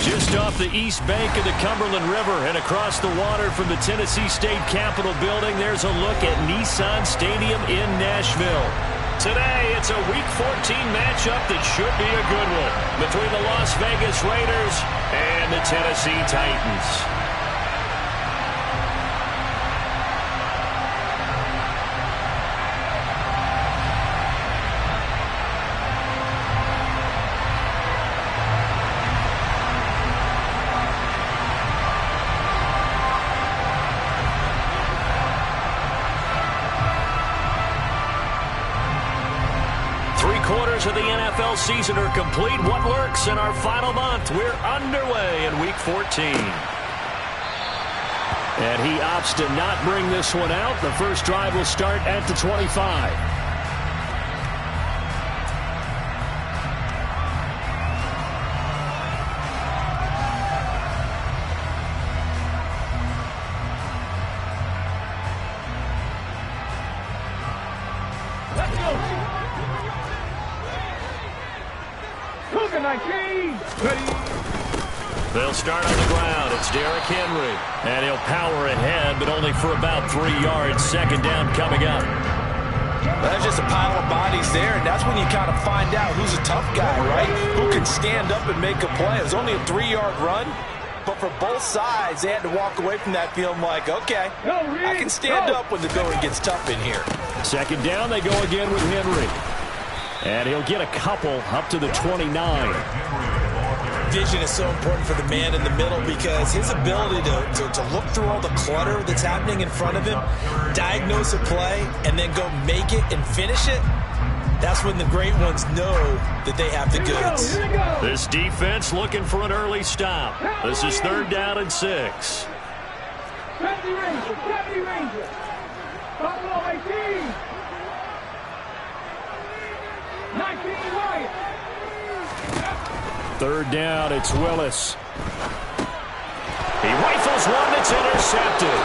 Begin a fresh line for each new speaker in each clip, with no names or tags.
Just off the east bank of the Cumberland River and across the water from the Tennessee State Capitol building, there's a look at Nissan Stadium in Nashville. Today, it's a Week 14 matchup that should be a good one between the Las Vegas Raiders and the Tennessee Titans. Of the NFL season are complete. What works in our final month? We're underway in Week 14. And he opts to not bring this one out. The first drive will start at the 25. They'll start on the ground. It's Derrick Henry. And he'll power ahead, but only for about 3 yards. Second down coming up.
That's just a pile of bodies there, and that's when you kind of find out who's a tough guy, right? Who can stand up and make a play. It was only a 3-yard run, but for both sides, they had to walk away from that feeling like, okay, I can stand up when the going gets tough in here.
Second down, they go again with Henry. And he'll get a couple up to the 29.
Vision is so important for the man in the middle because his ability to look through all the clutter that's happening in front of him, diagnose a play, and then go make it and finish it, that's when the great ones know that they have the goods.
This defense looking for an early stop. This is 3rd down and 6.
70 Rangers. Buffalo 18. 19 Wyatt.
3rd down, it's Willis. He rifles one that's intercepted.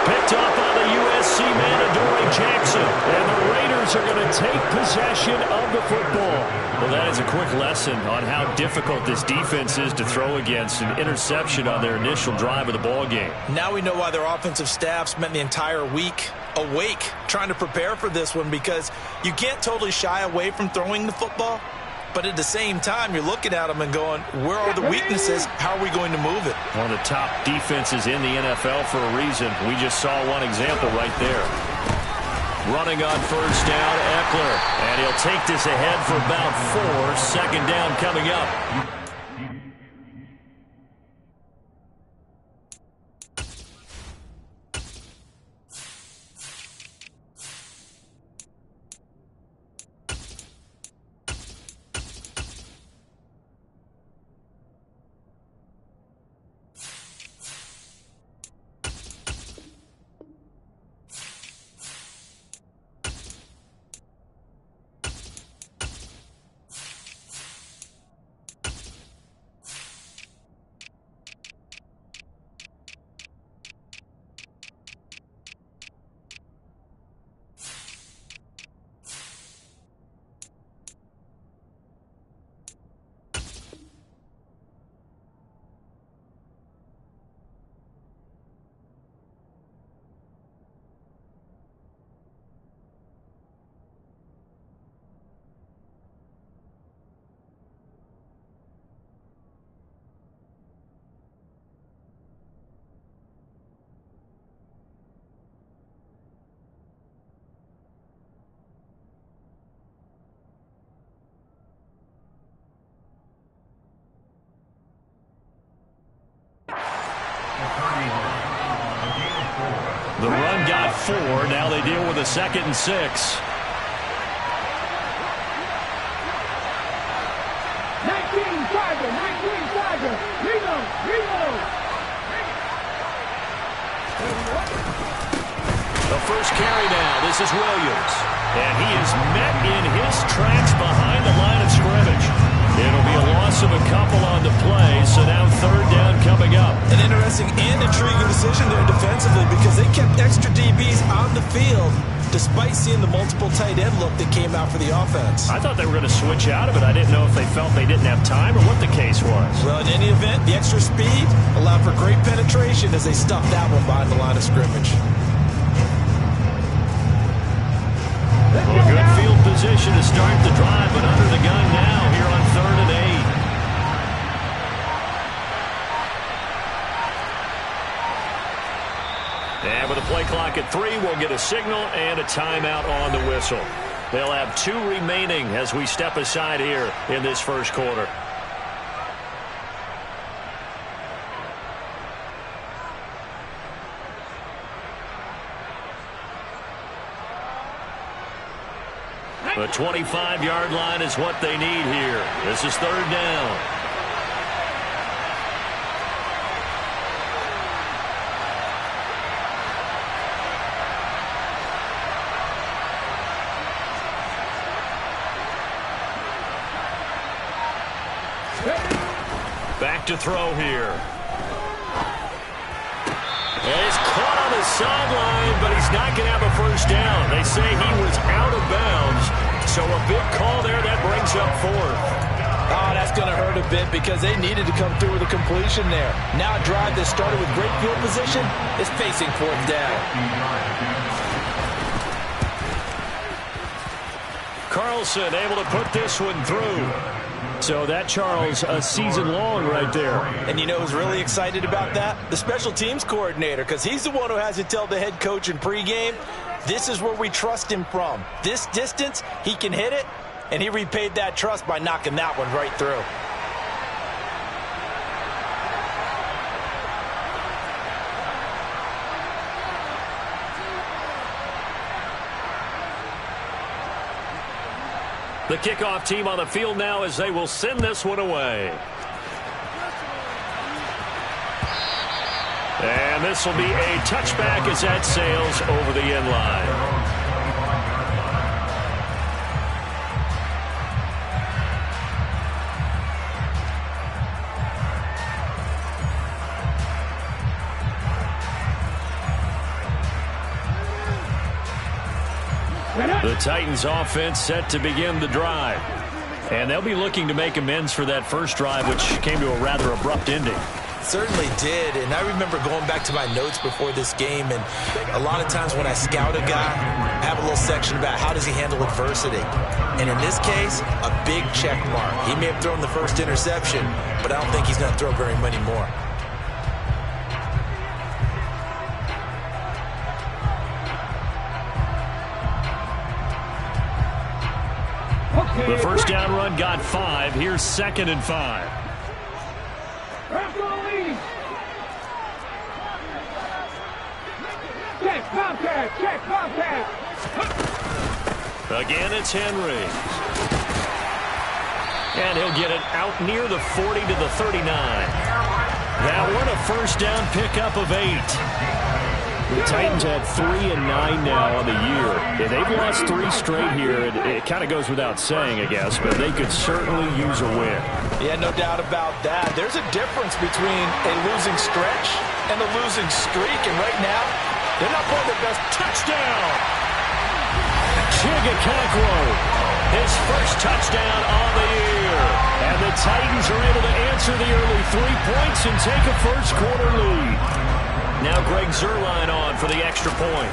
Picked up on the USC man, Adoree Jackson. And the Raiders are going to take possession of the football. Well, that is a quick lesson on how difficult this defense is to throw against. An interception on their initial drive of the ball game.
Now we know why their offensive staff spent the entire week awake trying to prepare for this one, because you can't totally shy away from throwing the football. But at the same time, you're looking at them and going, where are the weaknesses? How are we going to move it?
One of the top defenses in the NFL for a reason. We just saw one example right there. Running on 1st down, Eckler. And he'll take this ahead for about 4. Second down coming up. The run got 4. Now they deal with a 2nd and 6. 19
Tiger. Reload.
The first carry now. This is Williams. And he is met in his tracks behind the line of scrimmage. It'll be a loss of a couple on the play, so now 3rd down coming up.
An interesting and intriguing decision there defensively, because they kept extra DBs on the field to despite seeing the multiple tight end look that came out for the offense.
I thought they were going to switch out of it. I didn't know if they felt they didn't have time or what the case was.
Well, in any event, the extra speed allowed for great penetration as they stuffed that one behind the line of scrimmage.
Well, good field position to start the drive, but under the gun now here on 3rd and 8. And with a play clock at 3, we'll get a signal and a timeout on the whistle. They'll have 2 remaining as we step aside here in this first quarter. The 25-yard line is what they need here. This is 3rd down. Back to throw here. And he's caught on the sideline, but he's not going to have a first down. They say he was out of bounds, so a big call there. That brings up 4th.
Oh, that's going to hurt a bit because they needed to come through with a completion there. Now a drive that started with great field position is facing 4th down.
Carlson able to put this one through. So that, Charles, a season long right there.
And you know who's really excited about that? The special teams coordinator, because he's the one who has to tell the head coach in pregame, this is where we trust him from. This distance, he can hit it, and he repaid that trust by knocking that one right through.
The kickoff team on the field now as they will send this one away. And this will be a touchback as that sails over the end line. The Titans offense set to begin the drive. And they'll be looking to make amends for that first drive, which came to a rather abrupt ending.
Certainly did, and I remember going back to my notes before this game, and a lot of times when I scout a guy, I have a little section about how does he handle adversity. And in this case, a big check mark. He may have thrown the first interception, but I don't think he's going to throw very many more.
The first down run got 5. Here's 2nd and 5.
Check, Bobcat, check, Bobcat.
Again, it's Henry. And he'll get it out near the 40 to the 39. That one a first down pickup of 8. The Titans have 3 and 9 now on the year. And they've lost 3 straight here. It kind of goes without saying, I guess, but they could certainly use a win.
Yeah, no doubt about that. There's a difference between a losing stretch and a losing streak, and right now, they're not playing their best.
Touchdown! Chigakakwo, his first touchdown on the year. And the Titans are able to answer the early 3 points and take a first quarter lead. Now Greg Zuerlein on for the extra point.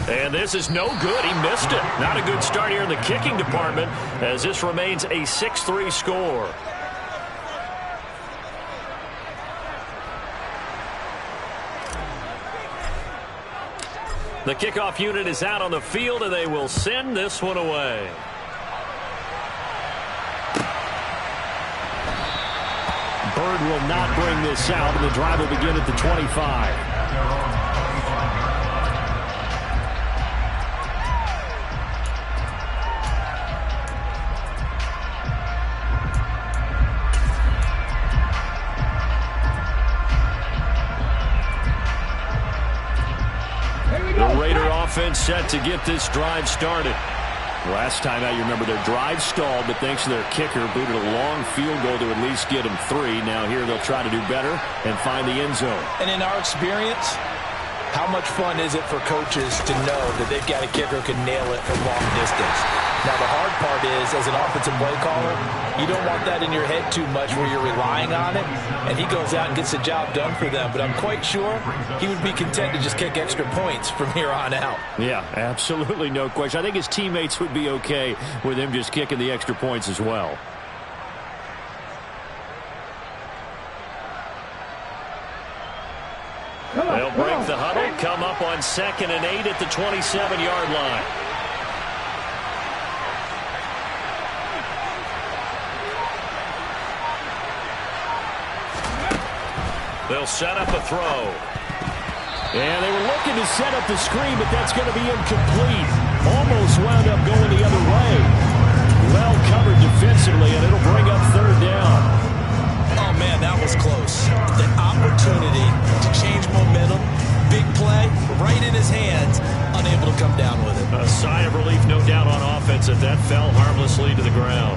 And this is no good. He missed it. Not a good start here in the kicking department as this remains a 6-3 score. The kickoff unit is out on the field, and they will send this one away. Bird will not bring this out, and the drive will begin at the 25. The Raider offense set to get this drive started. Last time out, you remember their drive stalled, but thanks to their kicker, booted a long field goal to at least get them 3. Now here they'll try to do better and find the end zone.
And in our experience, How much fun is it for coaches to know that they've got a kicker who can nail it from long distance? Now, the hard part is, as an offensive play caller, you don't want that in your head too much where you're relying on it, and he goes out and gets the job done for them. But I'm quite sure he would be content to just kick extra points from here on out.
Yeah, absolutely no question. I think his teammates would be okay with him just kicking the extra points as well. They'll break the huddle, come up on 2nd and 8 at the 27-yard line. They'll set up a throw. And they were looking to set up the screen, but that's going to be incomplete. Almost wound up going the other way. Well covered defensively, and it'll bring up 3rd down.
Oh, man, that was close. The opportunity to change momentum, big play, right in his hands, unable to come down with it.
A sigh of relief, no doubt, on offense, that fell harmlessly to the ground.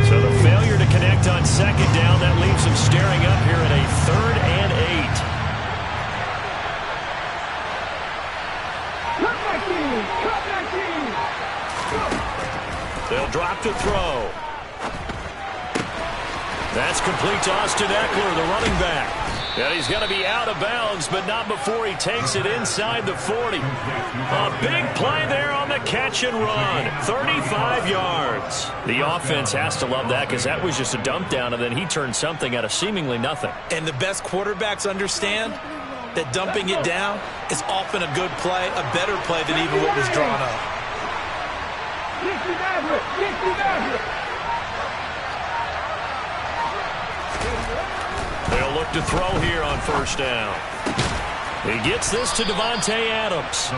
So the failure to connect on 2nd down, that leaves them staring up here at a 3rd and 8. They'll drop to throw. That's complete to Austin Eckler, the running back. And he's going to be out of bounds, but not before he takes it inside the 40. A big play there on the catch and run. 35 yards. The offense has to love that because that was just a dump down, and then he turned something out of seemingly nothing.
And the best quarterbacks understand that dumping it down is often a good play, a better play than even what was drawn up.
They'll look to throw here on 1st down. He gets this to Davante Adams.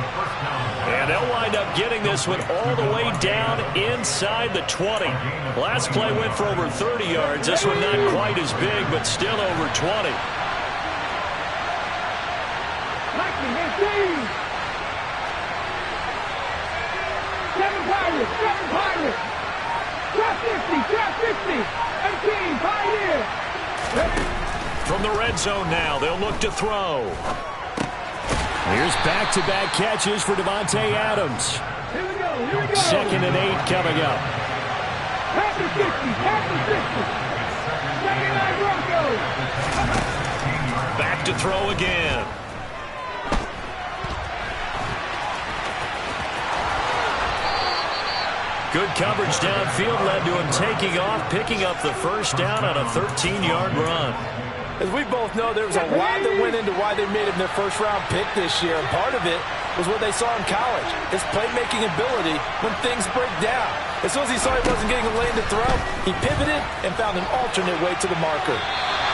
And they'll wind up getting this one all the way down inside the 20. Last play went for over 30 yards. This one not quite as big, but still over 20.
Seven Pirates. Drop 50. 18, Pioneer.
From the red zone now, they'll look to throw. Here's back-to-back catches for Davante Adams.
Here we go.
2nd and 8 coming up.
Pass the 60. 79 Broncos.
Back to throw again. Good coverage downfield led to him taking off, picking up the 1st down on a 13-yard run.
As we both know, there was a lot that went into why they made him their first-round pick this year. And part of it was what they saw in college, his playmaking ability when things break down. As soon as he saw he wasn't getting a lane to throw, he pivoted and found an alternate way to the marker.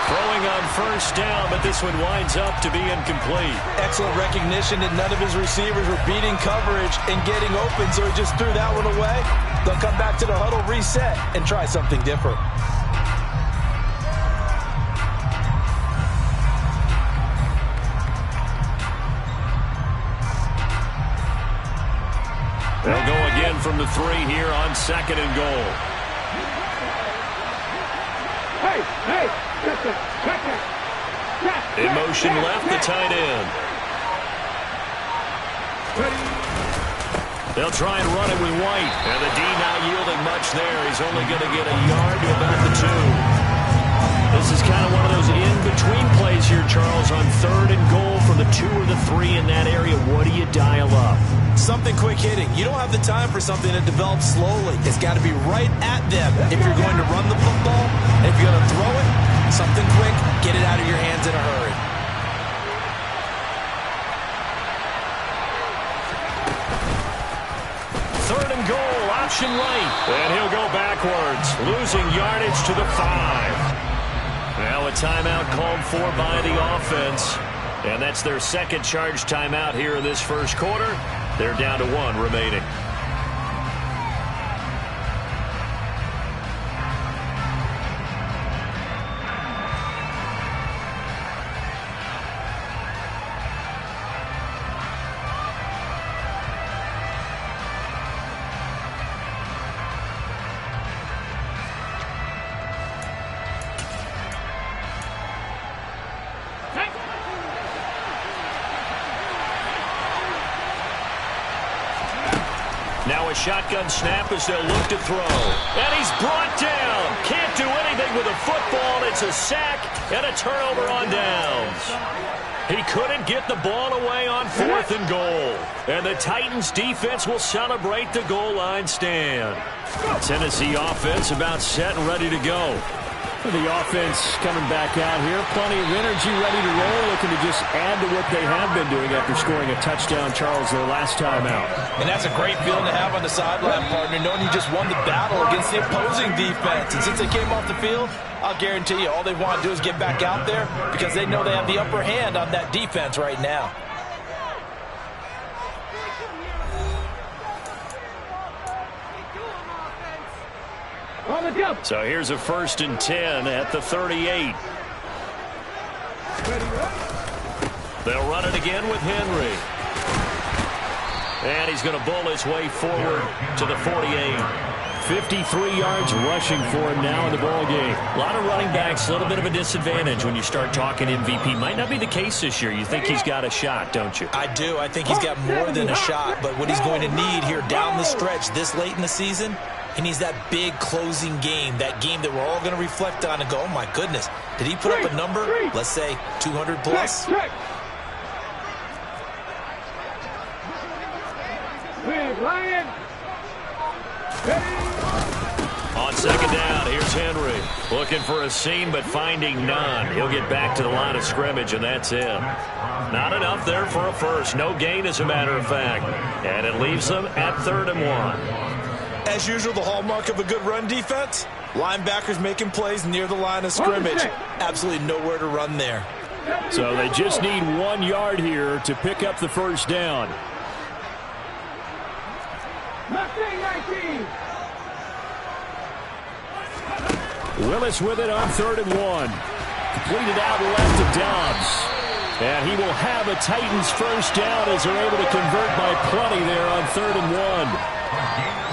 Throwing on 1st down, but this one winds up to be incomplete.
Excellent recognition that none of his receivers were beating coverage and getting open, so he just threw that one away. They'll come back to the huddle, reset, and try something different.
They'll go again from the 3 here on 2nd and goal.
Hey,
In motion left, the tight end. They'll try and run it with White. And the D not yielding much there. He's only going to get a yard to about the 2. This is kind of one of those in-between plays here, Charles, on 3rd and goal from the 2 or the 3 in that area. What do you dial up?
Something quick hitting. You don't have the time for something that develops slowly. It's got to be right at them if you're going to run the football. And if you're going to throw it, something quick, get it out of your hands in a hurry.
Third and goal, option right. And he'll go backwards, losing yardage to the 5. Now a timeout called for by the offense. And that's their second charge timeout here in this first quarter. They're down to 1 remaining. Now a shotgun snap as they'll look to throw. And he's brought down. Can't do anything with a football. It's a sack and a turnover on downs. He couldn't get the ball away on 4th and goal. And the Titans defense will celebrate the goal line stand. Tennessee offense about set and ready to go.
The offense coming back out here. Plenty of energy, ready to roll, looking to just add to what they have been doing after scoring a touchdown, Charles, their last time out.
And that's a great feeling to have on the sideline, partner, knowing you just won the battle against the opposing defense. And since they came off the field, I'll guarantee you all they want to do is get back out there because they know they have the upper hand on that defense right now.
So here's a 1st and 10 at the 38. They'll run it again with Henry. And he's going to bull his way forward to the 48.
53 yards rushing for him now in the ball game.
A lot of running backs, a little bit of a disadvantage when you start talking MVP. Might not be the case this year. You think he's got a shot, don't you?
I do. I think he's got more than a shot. But what he's going to need here down the stretch this late in the season, he needs that big closing game, that game that we're all going to reflect on and go, oh, my goodness, did he put up a number, let's say, 200 plus?
On 2nd down, here's Henry. Looking for a seam, but finding none. He'll get back to the line of scrimmage, and that's him. Not enough there for a first. No gain, as a matter of fact. And it leaves them at 3rd and 1.
As usual, the hallmark of a good run defense, linebackers making plays near the line of scrimmage. Absolutely nowhere to run there.
So they just need 1 yard here to pick up the first down. Willis with it on 3rd and 1. Completed out left to Dobbs. And he will have a Titans first down as they're able to convert by plenty there on 3rd and 1.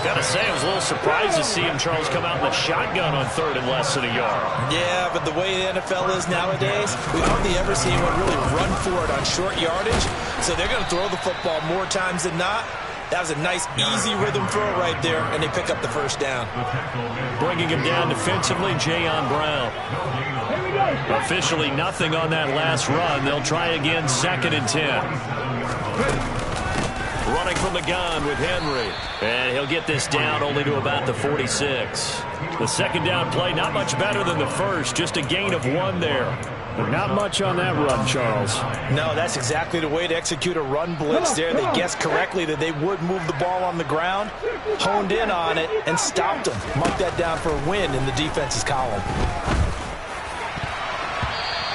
Gotta say, I was a little surprised to see him, Charles, come out in the shotgun on 3rd and less than a yard.
Yeah, but the way the NFL is nowadays, we hardly ever see anyone really run for it on short yardage. So they're going to throw the football more times than not. That was a nice, easy rhythm throw right there, and they pick up the first down.
Bringing him down defensively, Jayon Brown. Officially nothing on that last run. They'll try again, 2nd and 10. Running from the gun with Henry. And he'll get this down only to about the 46. The 2nd down play, not much better than the first. Just a gain of 1 there.
But not much on that run, Charles.
No, that's exactly the way to execute a run blitz there. They guessed correctly that they would move the ball on the ground, honed in on it, and stopped them. Mark that down for a win in the defense's column.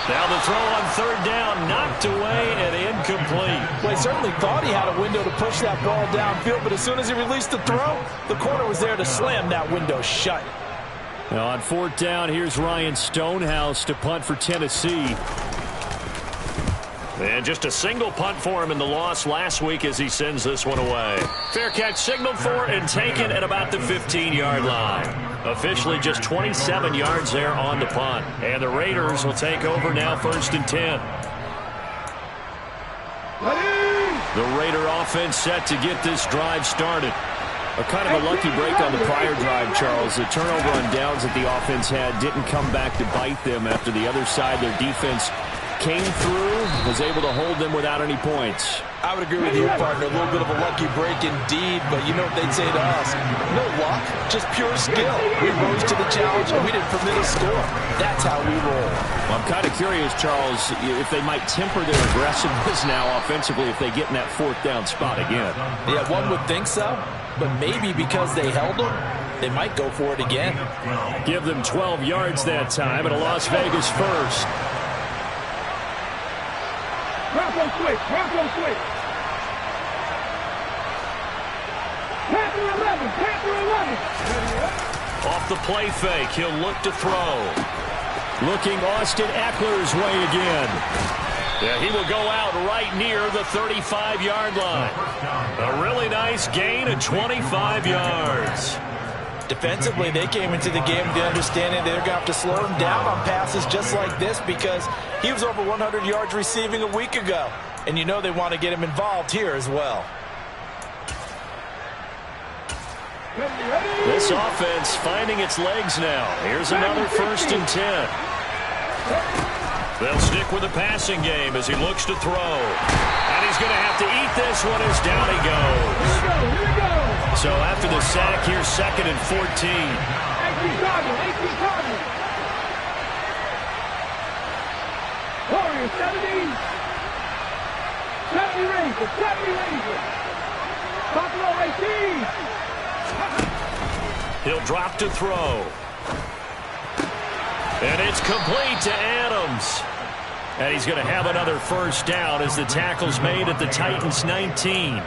Now the throw on 3rd down, knocked away and incomplete.
Well, he certainly thought he had a window to push that ball downfield, but as soon as he released the throw, the corner was there to slam that window shut.
Now on 4th down, here's Ryan Stonehouse to punt for Tennessee.
And just a single punt for him in the loss last week as he sends this one away. Fair catch signaled for and taken at about the 15-yard line. Officially just 27 yards there on the punt. And the Raiders will take over now 1st and 10. The Raider offense set to get this drive started.
A kind of a lucky break on the prior drive, Charles. The turnover on downs that the offense had didn't come back to bite them after the other side. Their defense came through, was able to hold them without any points.
I would agree with you, partner. A little bit of a lucky break indeed, but you know what they'd say to us? No luck, just pure skill. We rose to the challenge, and we didn't permit a score. That's how we roll.
Well, I'm kind of curious, Charles, if they might temper their aggressiveness now offensively if they get in that 4th down spot again.
Yeah, one would think so, but maybe because they held them, they might go for it again.
Give them 12 yards that time, and a Las Vegas first.
Bronco switch. Bronco switch. Panther 11. Panther 11.
Off the play fake, he'll look to throw.
Looking Austin Eckler's way again.
Yeah, he will go out right near the 35-yard line. A really nice gain of 25 yards.
Defensively, they came into the game with the understanding they're going to have to slow him down on passes just like this because he was over 100 yards receiving a week ago. And you know they want to get him involved here as well.
This offense finding its legs now. Here's another 1st and 10. They'll stick with the passing game as he looks to throw. And he's going to have to eat this one as down he goes. So after the sack, here's 2nd and 14.
18 Cardinals. Warriors, 70. 70 Rangers. 70 Rangers. Buffalo 18.
He'll drop to throw. And it's complete to Adams. And he's going to have another 1st down as the tackle's made at the Titans' 19.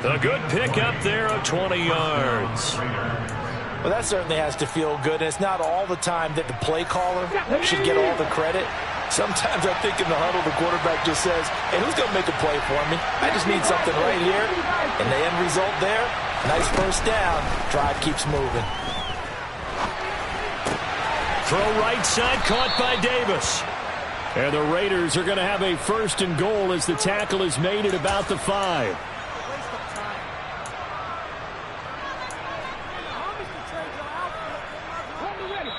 A good pickup there of 20 yards.
Well, that certainly has to feel good. And it's not all the time that the play caller should get all the credit. Sometimes I think in the huddle, the quarterback just says, hey, who's going to make a play for me? I just need something right here. And the end result there, nice 1st down. Drive keeps moving.
Throw right side, caught by Davis. And the Raiders are going to have a 1st and goal as the tackle is made at about the 5.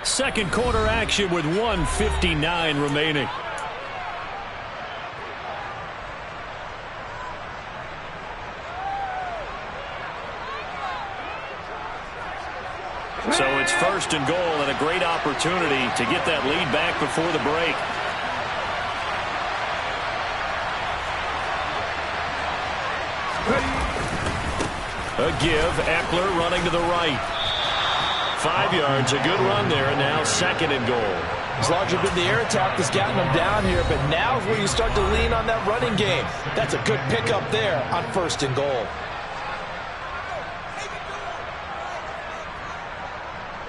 Second quarter action with 1:59 remaining. So it's 1st and goal and a great opportunity to get that lead back before the break. A give, Eckler running to the right. 5 yards, a good run there, and now 2nd and goal.
It's largely been the air attack that's gotten them down here, but now is where you start to lean on that running game. That's a good pickup there on 1st and goal.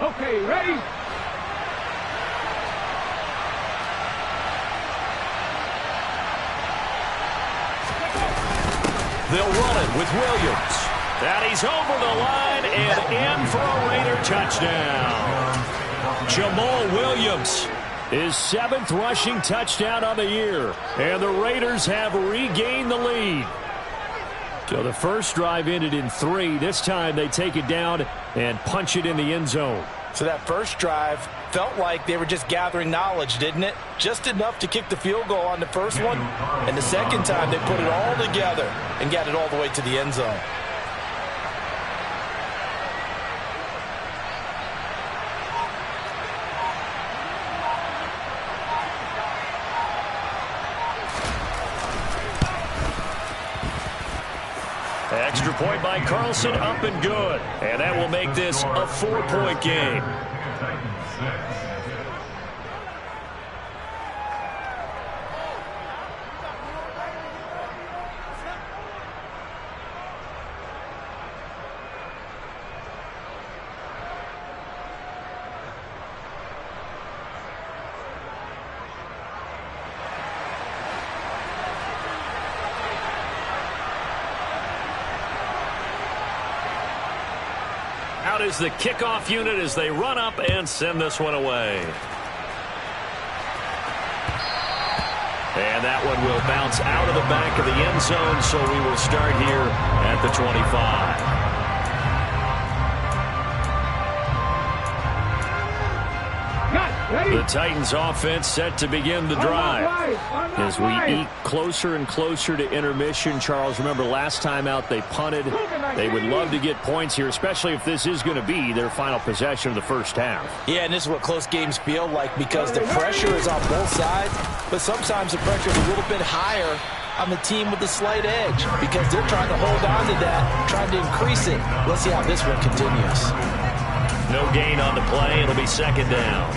Okay, ready?
They'll run it with Williams. And he's over the line and in for a Raider touchdown. Jamal Williams, his 7th rushing touchdown on the year. And the Raiders have regained the lead. So the first drive ended in 3. This time they take it down and punch it in the end zone.
So that first drive felt like they were just gathering knowledge, didn't it? Just enough to kick the field goal on the first one. And the second time they put it all together and got it all the way to the end zone.
Extra point by Carlson, up and good. And that will make this a 4-point game. Out is the kickoff unit as they run up and send this one away. And that one will bounce out of the back of the end zone, so we will start here at the 25. The Titans offense set to begin the drive. As we eke closer and closer to intermission, Charles, remember last time out they punted. They would love to get points here, especially if this is going to be their final possession of the first half.
Yeah, and this is what close games feel like because the pressure is on both sides, but sometimes the pressure is a little bit higher on the team with the slight edge because they're trying to hold on to that, trying to increase it. Let's see how this one continues.
No gain on the play. It'll be second down.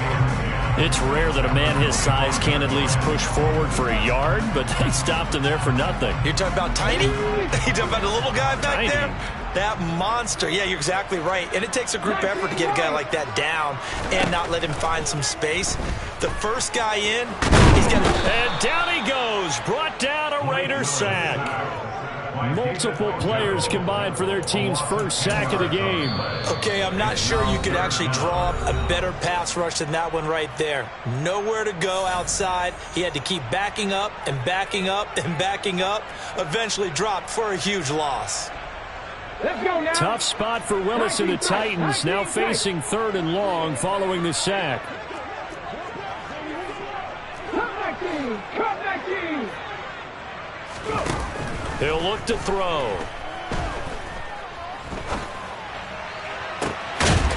It's rare that a man his size can at least push forward for a yard, but they stopped him there for nothing.
You're talking about Tiny? You're talking about the little guy back
Tiny.
there? That monster. Yeah, you're exactly right. And it takes a group effort to get a guy like that down and not let him find some space. The first guy in, he's got to...
And down he goes. Brought down a Raider sack. Multiple players combined for their team's first sack of the game.
Okay, I'm not sure you could actually draw up a better pass rush than that one right there. Nowhere to go outside. He had to keep backing up and backing up and backing up. Eventually dropped for a huge loss.
Let's go now.
Tough spot for Willis and the Titans, now facing 3rd and long following the sack.
Cut back in.
He'll look to throw.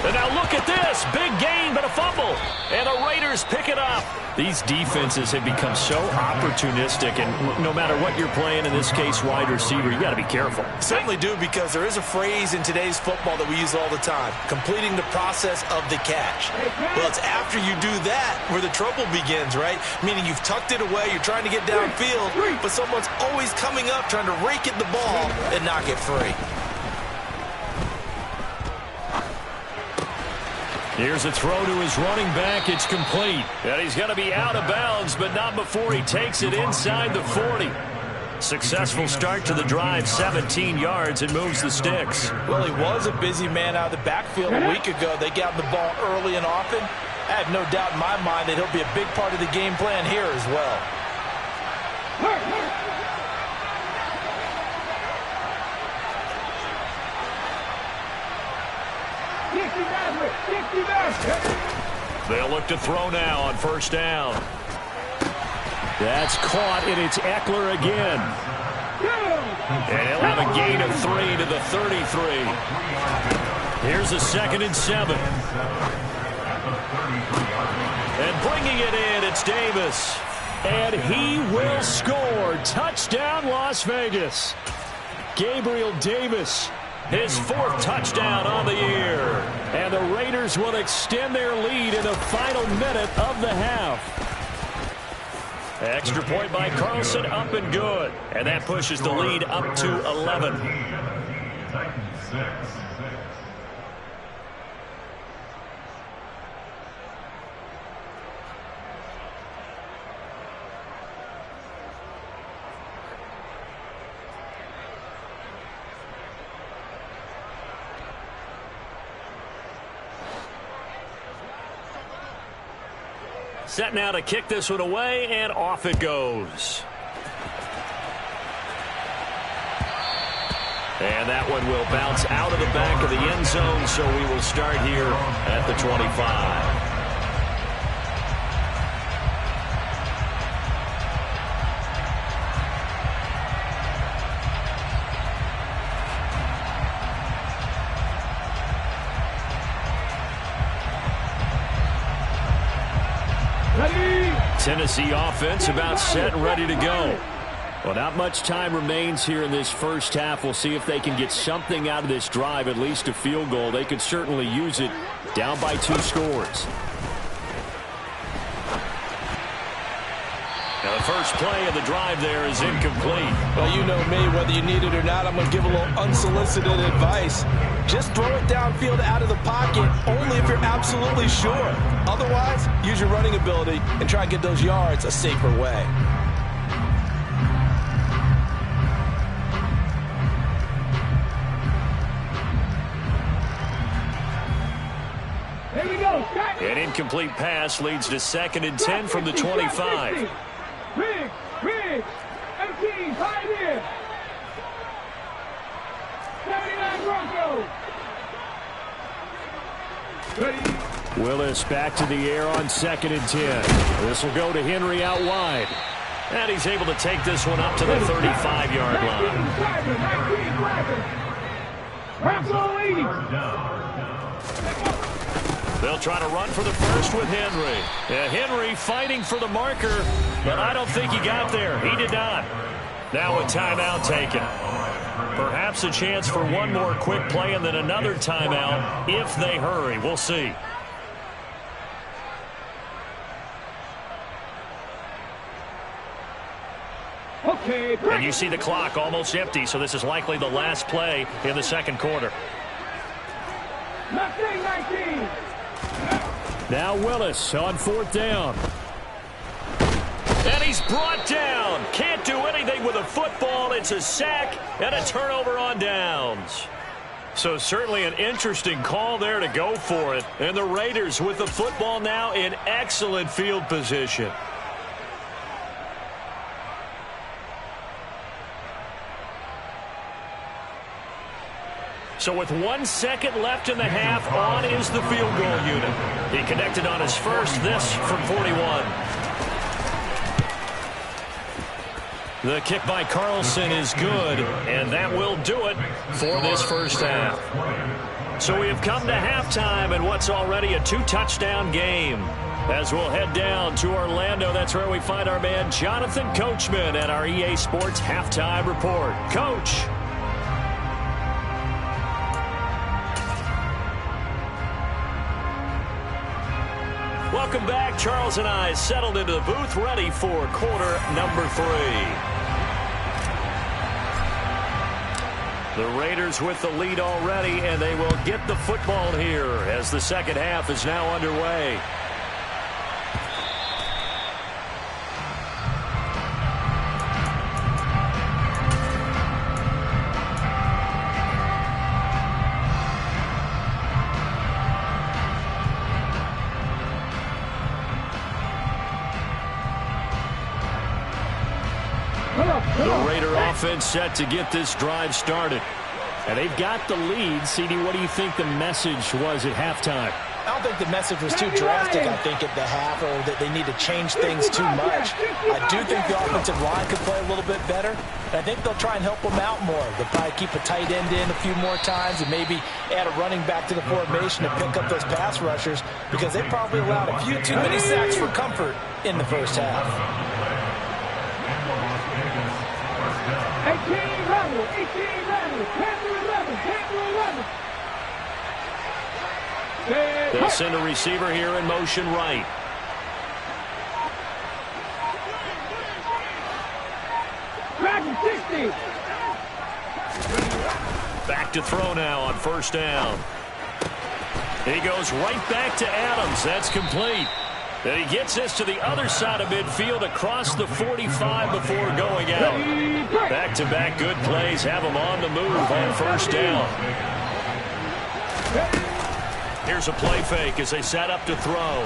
And now look at this. Big gain, but a fumble. And the Raiders pick it up. These defenses have become so opportunistic, and no matter what you're playing, in this case wide receiver, you got to be careful.
Certainly do, because there is a phrase in today's football that we use all the time: completing the process of the catch. Well, it's after you do that where the trouble begins, right? Meaning you've tucked it away, you're trying to get downfield, but someone's always coming up trying to rake at the ball and knock it free.
Here's a throw to his running back. It's complete. And he's going to be out of bounds, but not before he takes it inside the 40. Successful start to the drive, 17 yards, and moves the sticks.
Well, he was a busy man out of the backfield a week ago. They got the ball early and often. I have no doubt in my mind that he'll be a big part of the game plan here as well.
They'll look to throw now on 1st down.
That's caught, and it's Eckler again.
And he'll have a gain of 3 to the 33. Here's a 2nd and 7. And bringing it in, it's Davis.
And he will score. Touchdown, Las Vegas. Gabriel Davis.
His 4th touchdown on the year.
And the Raiders will extend their lead in the final minute of the half.
Extra point by Carlson, up and good. And that pushes the lead up to 11. Set now to kick this one away, and off it goes. And that one will bounce out of the back of the end zone, so we will start here at the 25. Tennessee offense about set and ready to go.
Well, not much time remains here in this first half. We'll see if they can get something out of this drive, at least a field goal. They could certainly use it, down by 2 scores.
Now the first play of the drive there is incomplete.
Well, you know me, whether you need it or not, I'm going to give a little unsolicited advice. Just throw it downfield out of the pocket only if you're absolutely sure. Otherwise, use your running ability and try and get those yards a safer way.
Here we go.
An incomplete pass leads to 2nd and 10 from the 25.
Riggs, 18, Pioneer. 79 Broncos.
Willis back to the air on 2nd and 10. This will go to Henry out wide.
And he's able to take this one up to the 35-yard line. They'll try to run for the first with Henry. Yeah, Henry fighting for the marker, but I don't think he got there. He did not. Now a timeout taken. Perhaps a chance for one more quick play and then another timeout if they hurry. We'll see.
Okay,
and you see the clock almost empty, so this is likely the last play in the second quarter.
19.
Now Willis on 4th down.
And he's brought down. Can't do anything with a football. It's a sack and a turnover on downs. So certainly an interesting call there to go for it. And the Raiders with the football now in excellent field position. So with 1 second left in the half, on is the field goal unit. He connected on his first, this from 41. The kick by Carlson is good, and that will do it for this first half. So we have come to halftime in what's already a 2-touchdown game. As we'll head down to Orlando, that's where we find our man Jonathan Coachman at our EA Sports Halftime Report. Coach. Welcome back. Charles and I settled into the booth, ready for quarter number 3. The Raiders with the lead already, and they will get the football here as the second half is now underway. The Raider offense set to get this drive started. And they've got the lead. CD, what do you think the message was at halftime?
I don't think the message was too drastic, I think, at the half, or that they need to change things too much. I do think the offensive line could play a little bit better. And I think they'll try and help them out more. They'll probably keep a tight end in a few more times and maybe add a running back to the formation to pick up those pass rushers, because they probably allowed a few too many sacks for comfort in the first half.
18 level, 10 to 11, 10 to 11.
They'll send a receiver here in motion right.
Dragon 60.
Back to throw now on first down. He goes right back to Adams. That's complete. Then he gets this to the other side of midfield across the 45 before going out. Back-to-back good plays have him on the move on first down. Here's a play fake as they set up to throw.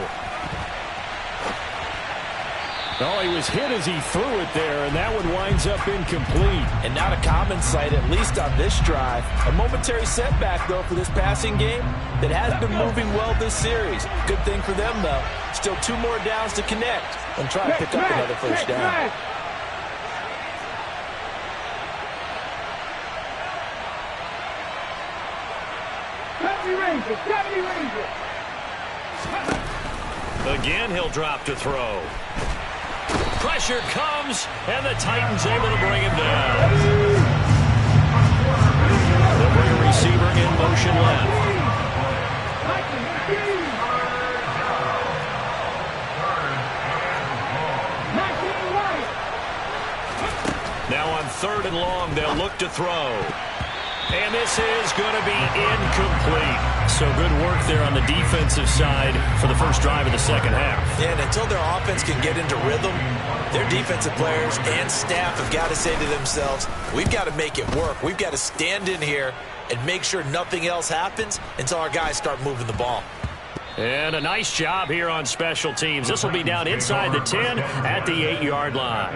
Oh, he was hit as he threw it there, and that one winds up incomplete.
And not a common sight, at least on this drive. A momentary setback, though, for this passing game that has been moving well this series. Good thing for them, though. Still 2 more downs to connect and try to pick up another first down.
Again, he'll drop to throw. Pressure comes, and the Titans able to bring him down. They'll bring a receiver in motion left. Now on 3rd and long, they'll look to throw. And this is going to be incomplete. So good work there on the defensive side for the first drive of the second half.
Yeah, and until their offense can get into rhythm, their defensive players and staff have got to say to themselves, we've got to make it work. We've got to stand in here and make sure nothing else happens until our guys start moving the ball.
And a nice job here on special teams. This will be down inside the 10 at the 8-yard line.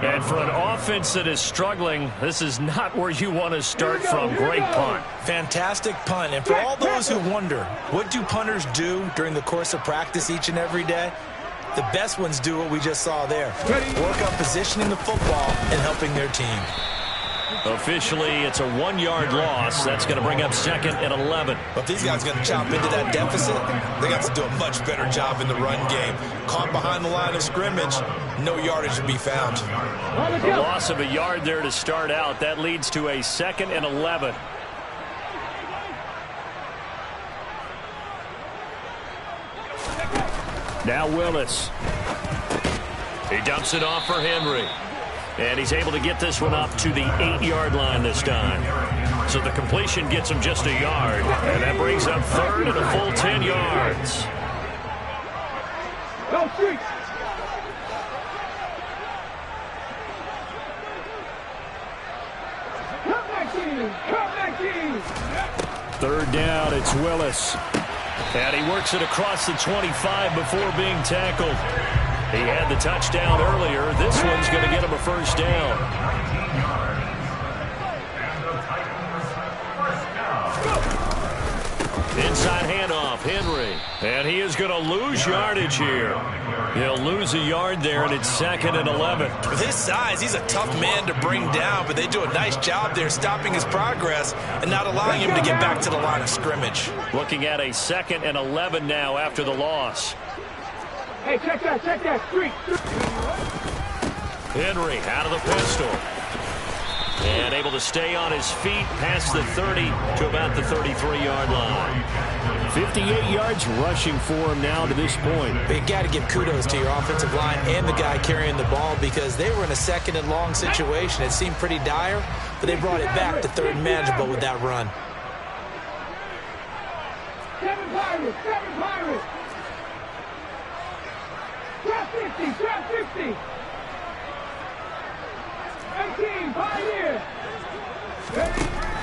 And for an offense that is struggling, this is not where you want to start from. Great punt.
Fantastic punt. And for all those who wonder, what do punters do during the course of practice each and every day? The best ones do what we just saw there. Work on positioning the football and helping their team.
Officially, it's a 1-yard loss. That's going to bring up 2nd and 11.
But if these guys are going to chop into that deficit, they got to do a much better job in the run game. Caught behind the line of scrimmage, no yardage to be found.
A loss of a yard there to start out. That leads to a 2nd and 11. Now Willis. He dumps it off for Henry. And he's able to get this one up to the 8-yard line this time. So the completion gets him just a yard. And that brings up 3rd and a full 10 yards.
Go street. Come back in.
3rd down, it's Willis. And he works it across the 25 before being tackled. He had the touchdown earlier. This one's going to get him a first down. Inside handoff, Henry. And he is going to lose yardage here. He'll lose a yard there, and it's 2nd and 11.
With his size, he's a tough man to bring down, but they do a nice job there stopping his progress and not allowing him to get back to the line of scrimmage.
Looking at a 2nd and 11 now after the loss.
Hey, check that, street.
Henry out of the pistol. And able to stay on his feet past the 30 to about the 33-yard line. 58 yards rushing for him now to this point.
But you got to give kudos to your offensive line and the guy carrying the ball because they were in a 2nd and long situation. It seemed pretty dire, but they brought it back to 3rd and manageable with that run.
7 Pirates. Trap 50. 18, Pioneer.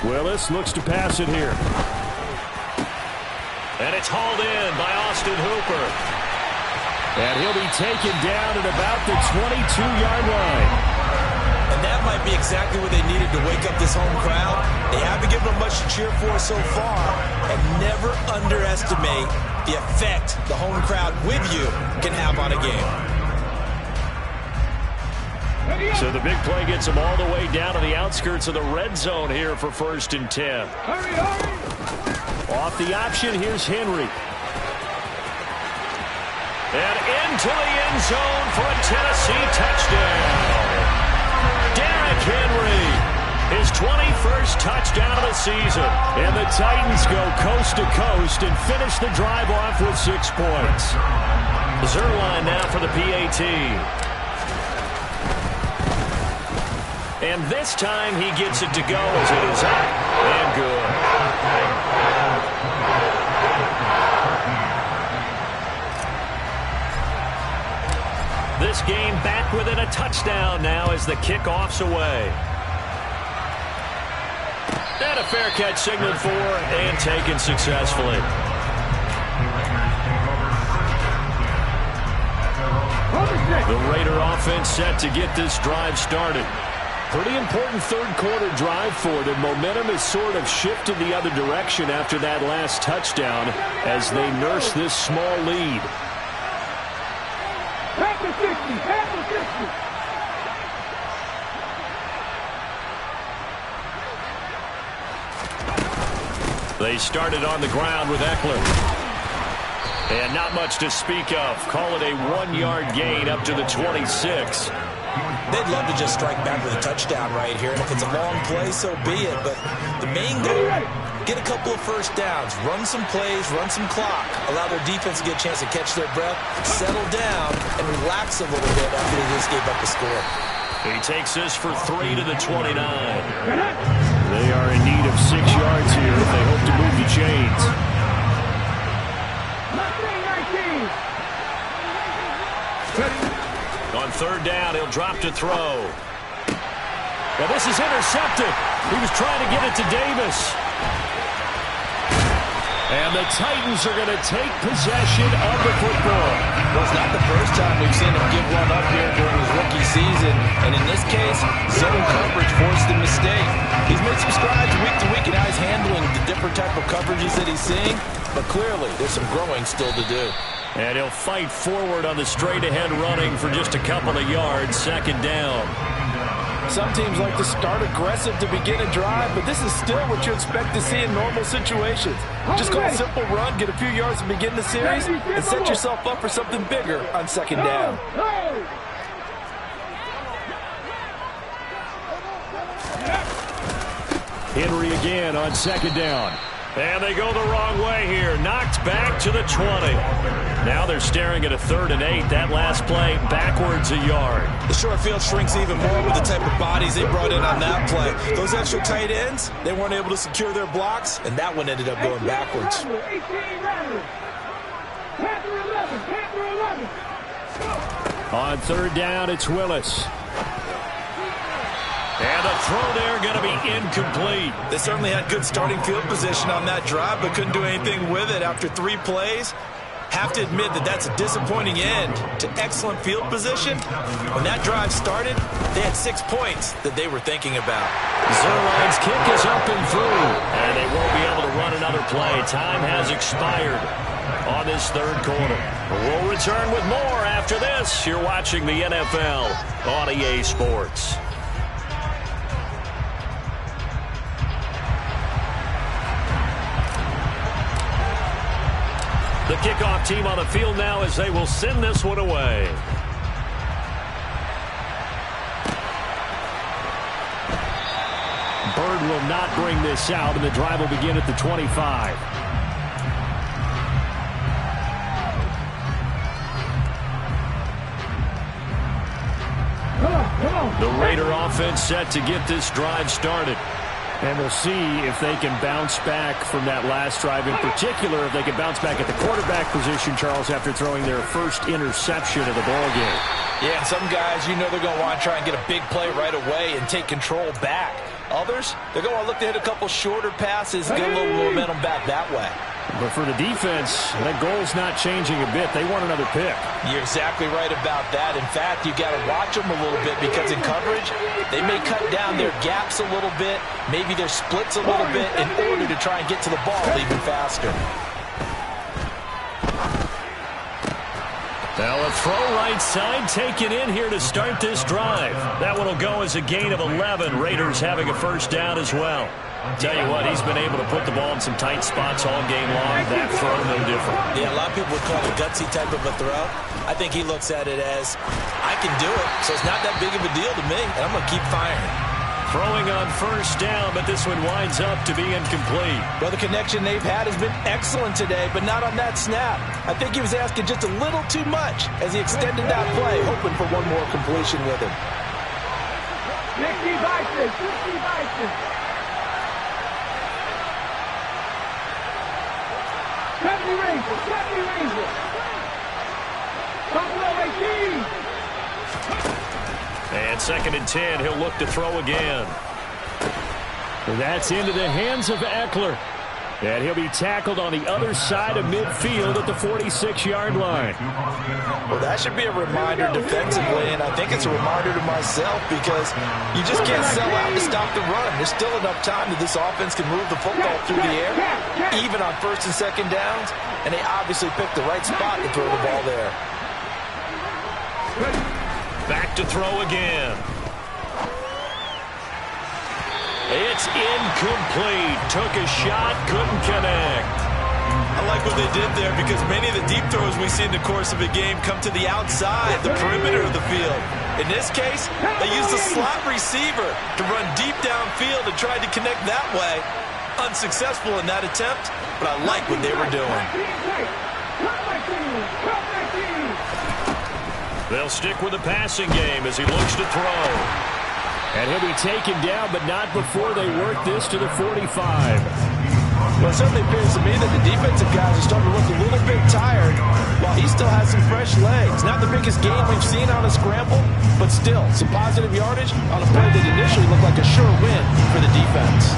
Willis looks to pass it here. And it's hauled in by Austin Hooper. And he'll be taken down at about the 22-yard line.
And that might be exactly what they needed to wake up this home crowd. They haven't given them much to cheer for so far. And never underestimate the effect the home crowd with you can have on a game.
So the big play gets them all the way down to the outskirts of the red zone here for 1st and 10.
Hurry.
Off the option, here's Henry. And into the end zone for a Tennessee touchdown. Derrick Henry, his 21st touchdown of the season. And the Titans go coast to coast and finish the drive off with 6 points. Zuerlein now for the PAT. And this time he gets it to go as it is up and good. This game back within a touchdown now as the kickoff's away. And a fair catch signaled for and taken successfully. The Raider offense set to get this drive started. Pretty important third-quarter drive for them. Momentum has sort of shifted the other direction after that last touchdown as they nurse this small lead.
Pass the 60.
They started on the ground with Eckler. And not much to speak of. Call it a 1-yard gain up to the 26.
They'd love to just strike back with a touchdown right here, and if it's a long play, so be it. But the main goal, get a couple of first downs, run some plays, run some clock, allow their defense to get a chance to catch their breath, settle down, and relax a little bit after they just gave up the score.
He takes this for 3 to the 29. They are in need of 6 yards here if they hope to move the chains. On 3rd down, he'll drop to throw. Now this is intercepted. He was trying to get it to Davis. And the Titans are going to take possession of the football.
Well, it's not the first time we've seen him give one up here during his rookie season. And in this case, zone coverage forced the mistake. He's made some strides week to week in how he's handling the different type of coverages that he's seeing. But clearly, there's some growing still to do.
And he'll fight forward on the straight-ahead running for just a couple of yards, 2nd down.
Some teams like to start aggressive to begin a drive, but this is still what you expect to see in normal situations. Just call a simple run, get a few yards to begin the series, and set yourself up for something bigger on 2nd down.
Henry again on 2nd down. And they go the wrong way here. Knocked back to the 20. Now they're staring at a 3rd and 8. That last play backwards a yard.
The short field shrinks even more with the type of bodies they brought in on that play. Those extra tight ends, they weren't able to secure their blocks, and that one ended up going backwards.
On 3rd down, it's Willis. And the throw there going to be incomplete.
They certainly had good starting field position on that drive, but couldn't do anything with it after 3 plays. Have to admit that that's a disappointing end to excellent field position. When that drive started, they had 6 points that they were thinking about.
Zuerlein's kick is up and through, and they won't be able to run another play. Time has expired on this third quarter. We'll return with more after this. You're watching the NFL on EA Sports. The kickoff team on the field now as they will send this one away. Bird will not bring this out, and the drive will begin at the 25. The Raider offense set to get this drive started. And we'll see if they can bounce back from that last drive. In particular, if they can bounce back at the quarterback position, Charles, after throwing their first interception of the ballgame.
Yeah, and some guys, you know they're going to want to try and get a big play right away and take control back. Others, they're going to look to hit a couple shorter passes and get a little momentum back that way.
But for the defense, that goal's not changing a bit. They want another pick.
You're exactly right about that. In fact, you got to watch them a little bit because in coverage, they may cut down their gaps a little bit, maybe their splits a little bit in order to try and get to the ball even faster.
Now a throw right side taken in here to start this drive. That one will go as a gain of 11. Raiders having a first down as well. Tell you what, he's been able to put the ball in some tight spots all game long. That throw, no different.
Yeah, a lot of people would call it a gutsy type of a throw. I think he looks at it as, I can do it, so it's not that big of a deal to me, and I'm going to keep firing.
Throwing on first down, but this one winds up to be incomplete.
Well, the connection they've had has been excellent today, but not on that snap. I think he was asking just a little too much as he extended that play, hoping for one more completion with him.
50 Bison, 50 Bison. Captain Ranger, Captain Ranger. Buffalo 18.
And 2nd and 10, he'll look to throw again. That's into the hands of Eckler. And he'll be tackled on the other side of midfield at the 46-yard line.
Well, that should be a reminder defensively, and I think it's a reminder to myself because you just can't sell out to stop the run. There's still enough time that this offense can move the football through the air, even on 1st and 2nd downs, and they obviously picked the right spot to throw the ball there.
Back to throw again. It's incomplete. Took a shot, couldn't connect.
I like what they did there because many of the deep throws we see in the course of a game come to the outside, the perimeter of the field. In this case, they used a slot receiver to run deep downfield and tried to connect that way. Unsuccessful in that attempt, but I like what they were doing.
They'll stick with the passing game as he looks to throw. And he'll be taken down, but not before they work this to the 45.
Well, it certainly appears to me that the defensive guys are starting to look a little bit tired while he still has some fresh legs. Not the biggest gain we've seen on a scramble, but still some positive yardage on a play that initially looked like a sure win for the defense.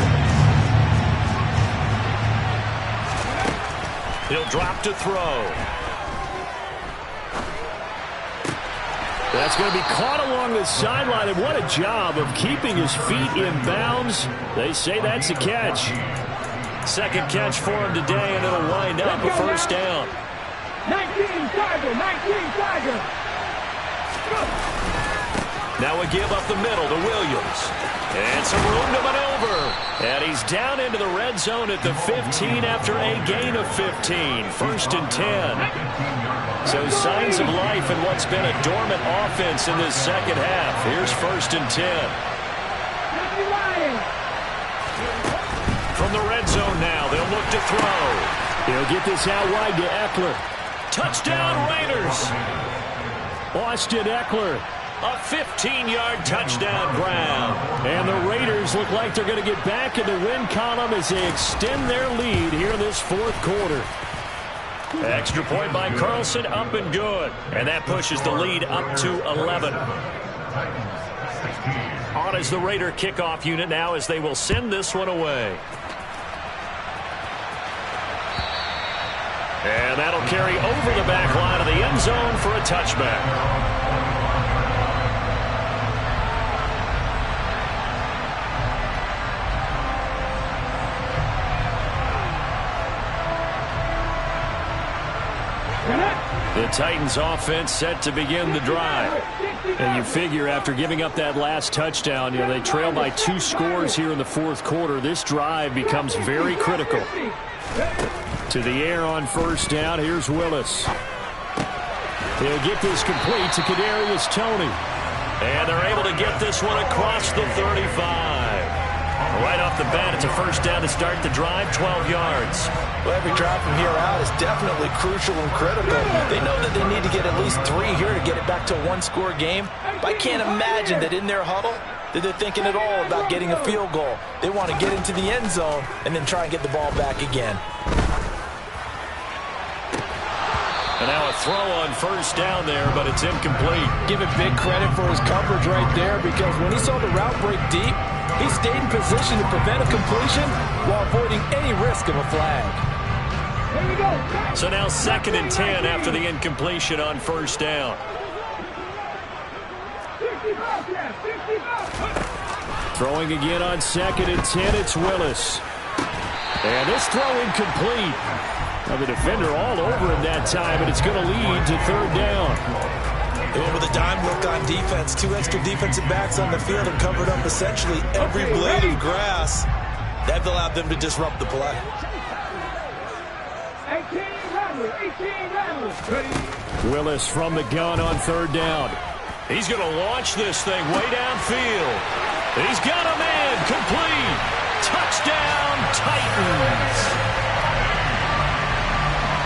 He'll drop to throw. That's going to be caught along the sideline, and what a job of keeping his feet in bounds. They say that's a catch. 2nd catch for him today, and it'll wind up a first down.
19 Tiger, 19 Tiger.
Now we give up the middle to Williams. And some room to maneuver. And he's down into the red zone at the 15 after a gain of 15. 1st and 10. So signs of life in what's been a dormant offense in this second half. Here's 1st and 10. From the red zone now, they'll look to throw. He'll get this out wide to Eckler. Touchdown Raiders. Austin Eckler. A 15-yard touchdown grab. And the Raiders look like they're going to get back in the win column as they extend their lead here in this 4th quarter. Extra point by Carlson, up and good. And that pushes the lead up to 11. On is the Raider kickoff unit now as they will send this one away. And that'll carry over the back line of the end zone for a touchback. The Titans offense set to begin the drive. And you figure after giving up that last touchdown, they trail by 2 scores here in the fourth quarter. This drive becomes very critical. To the air on first down. Here's Willis. He'll get this complete to Kadarius Toney. And they're able to get this one across the 35. Right off the bat, it's a first down to start the drive, 12 yards.
Well, every drive from here out is definitely crucial and critical. They know that they need to get at least 3 here to get it back to a one-score game. But I can't imagine that in their huddle that they're thinking at all about getting a field goal. They want to get into the end zone and then try and get the ball back again.
And now a throw on first down there, but it's incomplete.
Give it big credit for his coverage right there, because when he saw the route break deep, he stayed in position to prevent a completion while avoiding any risk of a flag.
Here we go.
So now 2nd and 10 after the incompletion on first down.
65.
Throwing again on 2nd and 10, it's Willis. And this throw incomplete. Now the defender all over him that time, and it's going to lead to 3rd down.
They went with a dime look on defense. 2 extra defensive backs on the field and covered up essentially every blade of grass. That allowed them to disrupt the play.
18
Willis from the gun on 3rd down. He's going to launch this thing way downfield. He's got a man complete. Touchdown, Titans.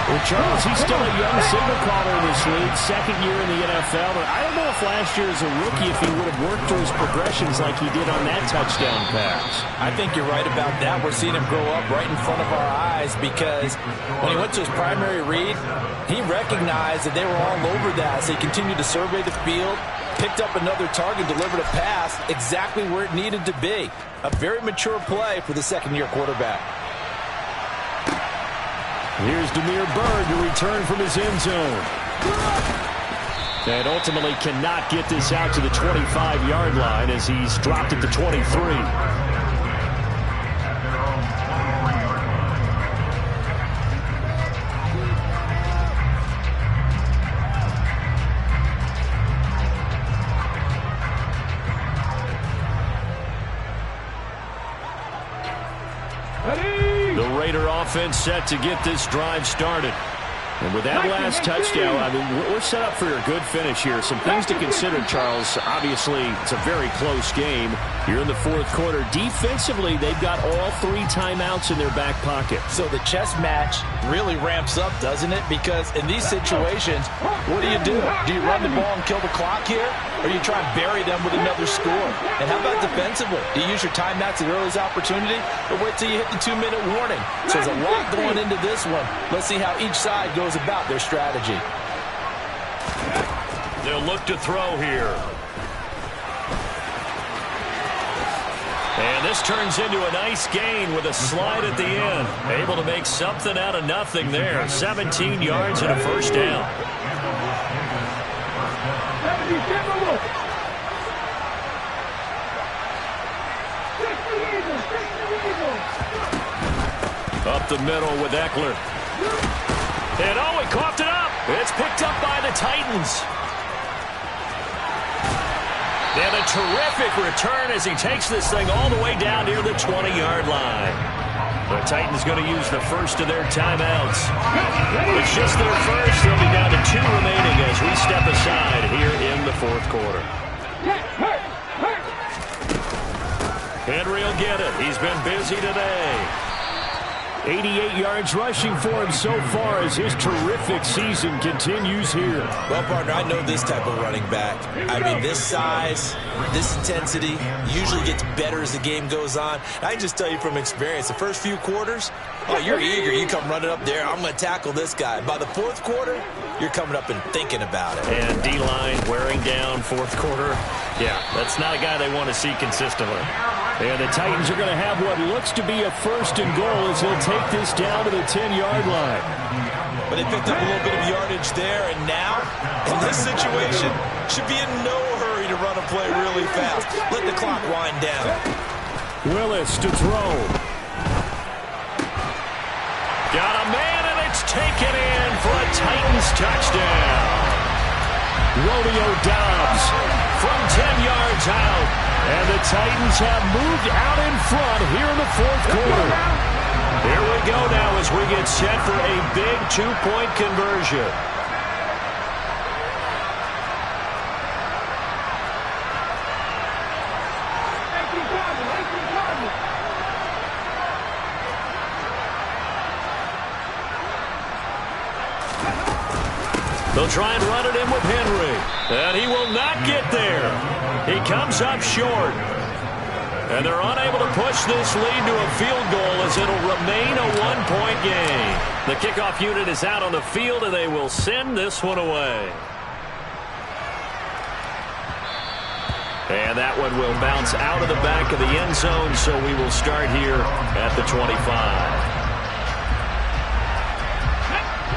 Well, Charles, he's still a young signal caller in this league, 2nd year in the NFL. But I don't know if last year as a rookie, if he would have worked through his progressions like he did on that touchdown pass.
I think you're right about that. We're seeing him grow up right in front of our eyes, because when he went to his primary read, he recognized that they were all over that. So he continued to survey the field, picked up another target, delivered a pass exactly where it needed to be. A very mature play for the 2nd-year quarterback.
Here's Damiere Byrd to return from his end zone. And ultimately cannot get this out to the 25-yard line as he's dropped at the 23. The Raider offense set to get this drive started. And with that last touchdown, I mean, we're set up for a good finish here. Some things to consider, Charles. Obviously, it's a very close game. You're in the fourth quarter. Defensively, they've got all 3 timeouts in their back pocket.
So the chess match really ramps up, doesn't it? Because in these situations, what do? Do you run the ball and kill the clock here? Or you try and bury them with another score? And how about defensively? Do you use your timeouts at the earliest opportunity? Or wait till you hit the 2-minute warning? So there's a lot going into this one. Let's see how each side goes about their strategy.
They'll look to throw here. And this turns into a nice gain with a slide at the end. Able to make something out of nothing there. 17 yards and a first down. Up the middle with Eckler. And oh, he coughed it up. It's picked up by the Titans. And a terrific return as he takes this thing all the way down near the 20-yard line. The Titans going to use the first of their timeouts. It's just their first. They'll be down to 2 remaining as we step aside here in the fourth quarter. Henry will get it. He's been busy today. 88 yards rushing for him so far as his terrific season continues here.
Well, partner, I know this type of running back. I mean, this size, this intensity usually gets better as the game goes on. I can just tell you from experience, the first few quarters, oh, you're eager. You come running up there, I'm going to tackle this guy. By the fourth quarter, you're coming up and thinking about it.
And D-line wearing down fourth quarter. Yeah, that's not a guy they want to see consistently. And the Titans are going to have what looks to be a 1st and goal as he'll take this down to the 10-yard line.
But they picked up a little bit of yardage there, and now, in this situation, should be in no hurry to run a play really fast. Let the clock wind down.
Willis to throw.
Got a man, and it's taken in for a Titans touchdown. Romeo Doubs from 10 yards out. And the Titans have moved out in front here in the fourth quarter. Here we go now as we get set for a big two-point conversion. They'll try and run it in with Henry. And he will not get there. He comes up short. And they're unable to push this lead to a field goal as it'll remain a one-point game. The kickoff unit is out on the field, and they will send this one away. And that one will bounce out of the back of the end zone, so we will start here at the 25.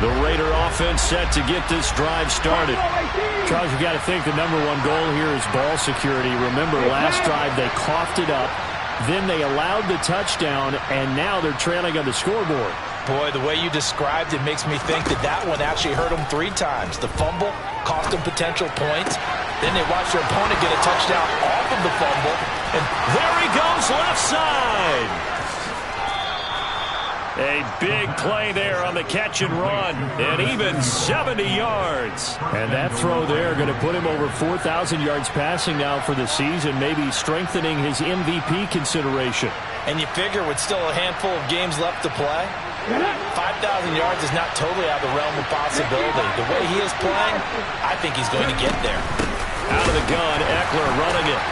The Raider offense set to get this drive started.
Charles, you've got to think the number one goal here is ball security. Remember, last drive they coughed it up, then they allowed the touchdown, and now they're trailing on the scoreboard.
Boy, the way you described it makes me think that one actually hurt them 3 times. The fumble cost them potential points. Then they watched their opponent get a touchdown off of the fumble.
And there he goes left side. A big play there on the catch and run, and even 70 yards.
And that throw there going to put him over 4,000 yards passing now for the season, maybe strengthening his MVP consideration.
And you figure with still a handful of games left to play, 5,000 yards is not totally out of the realm of possibility. The way he is playing, I think he's going to get there.
Out of the gun, Eckler running it.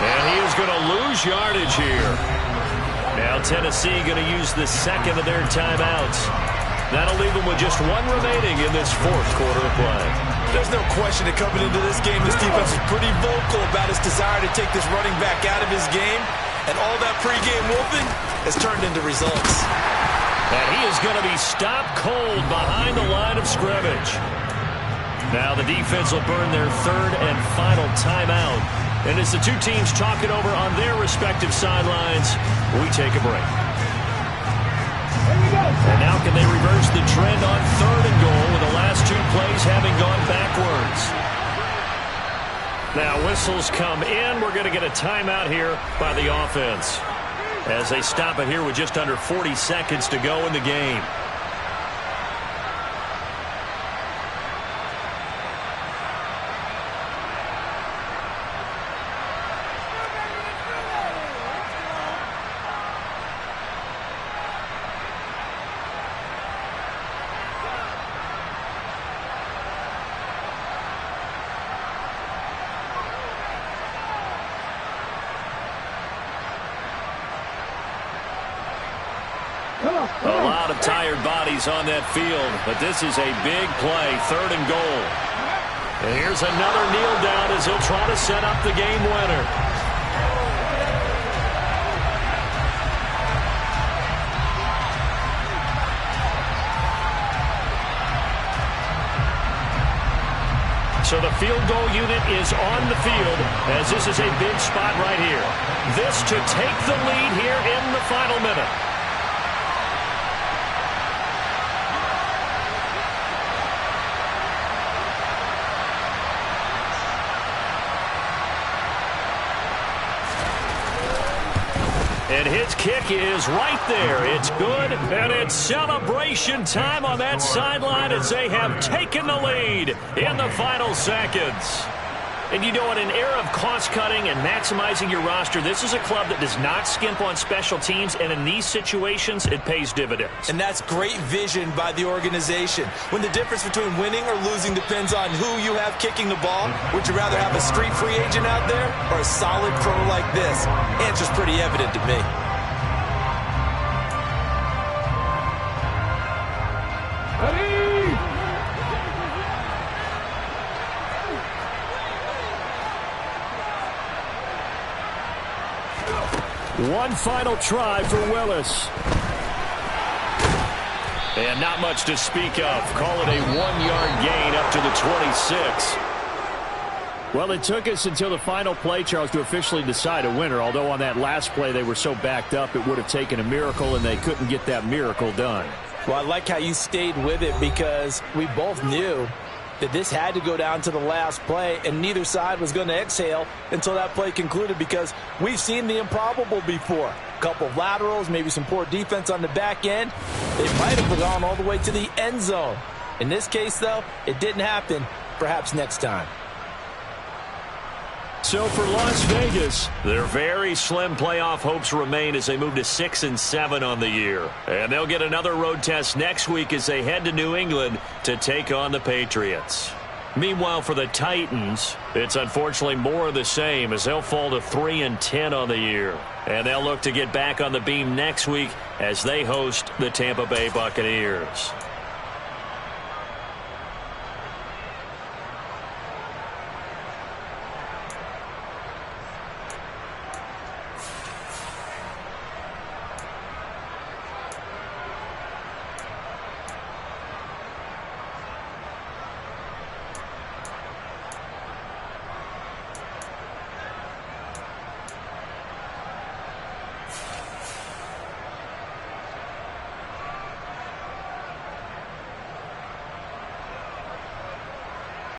And he is going to lose yardage here. Now Tennessee going to use the second of their timeouts. That'll leave them with just one remaining in this fourth quarter of play.
There's no question that coming into this game, this defense is pretty vocal about its desire to take this running back out of his game. And all that pregame wolfing has turned into results.
And he is going to be stopped cold behind the line of scrimmage. Now the defense will burn their third and final timeout. And as the two teams talk it over on their respective sidelines, we take a break. And now can they reverse the trend on third and goal with the last 2 plays having gone backwards? Now whistles come in. We're going to get a timeout here by the offense as they stop it here with just under 40 seconds to go in the game. A lot of tired bodies on that field, but this is a big play, third and goal. And here's another kneel down as he'll try to set up the game winner. So the field goal unit is on the field as this is a big spot right here. This to take the lead here in the final minute. And his kick is right there. It's good, and it's celebration time on that sideline as they have taken the lead in the final seconds. And you know, in an era of cost-cutting and maximizing your roster, this is a club that does not skimp on special teams, and in these situations, it pays dividends.
And that's great vision by the organization. When the difference between winning or losing depends on who you have kicking the ball, would you rather have a street free agent out there or a solid pro like this? Answer's pretty evident to me.
One final try for Willis.
And not much to speak of. Call it a 1-yard gain up to the 26.
Well, it took us until the final play, Charles, to officially decide a winner, although on that last play they were so backed up it would have taken a miracle, and they couldn't get that miracle done.
Well, I like how you stayed with it because we both knew that this had to go down to the last play, and neither side was going to exhale until that play concluded because we've seen the improbable before. A couple of laterals, maybe some poor defense on the back end. They might have gone all the way to the end zone. In this case, though, it didn't happen. Perhaps next time.
So for Las Vegas, their very slim playoff hopes remain as they move to 6-7 on the year. And they'll get another road test next week as they head to New England to take on the Patriots. Meanwhile, for the Titans, it's unfortunately more of the same as they'll fall to 3-10 on the year. And they'll look to get back on the beam next week as they host the Tampa Bay Buccaneers.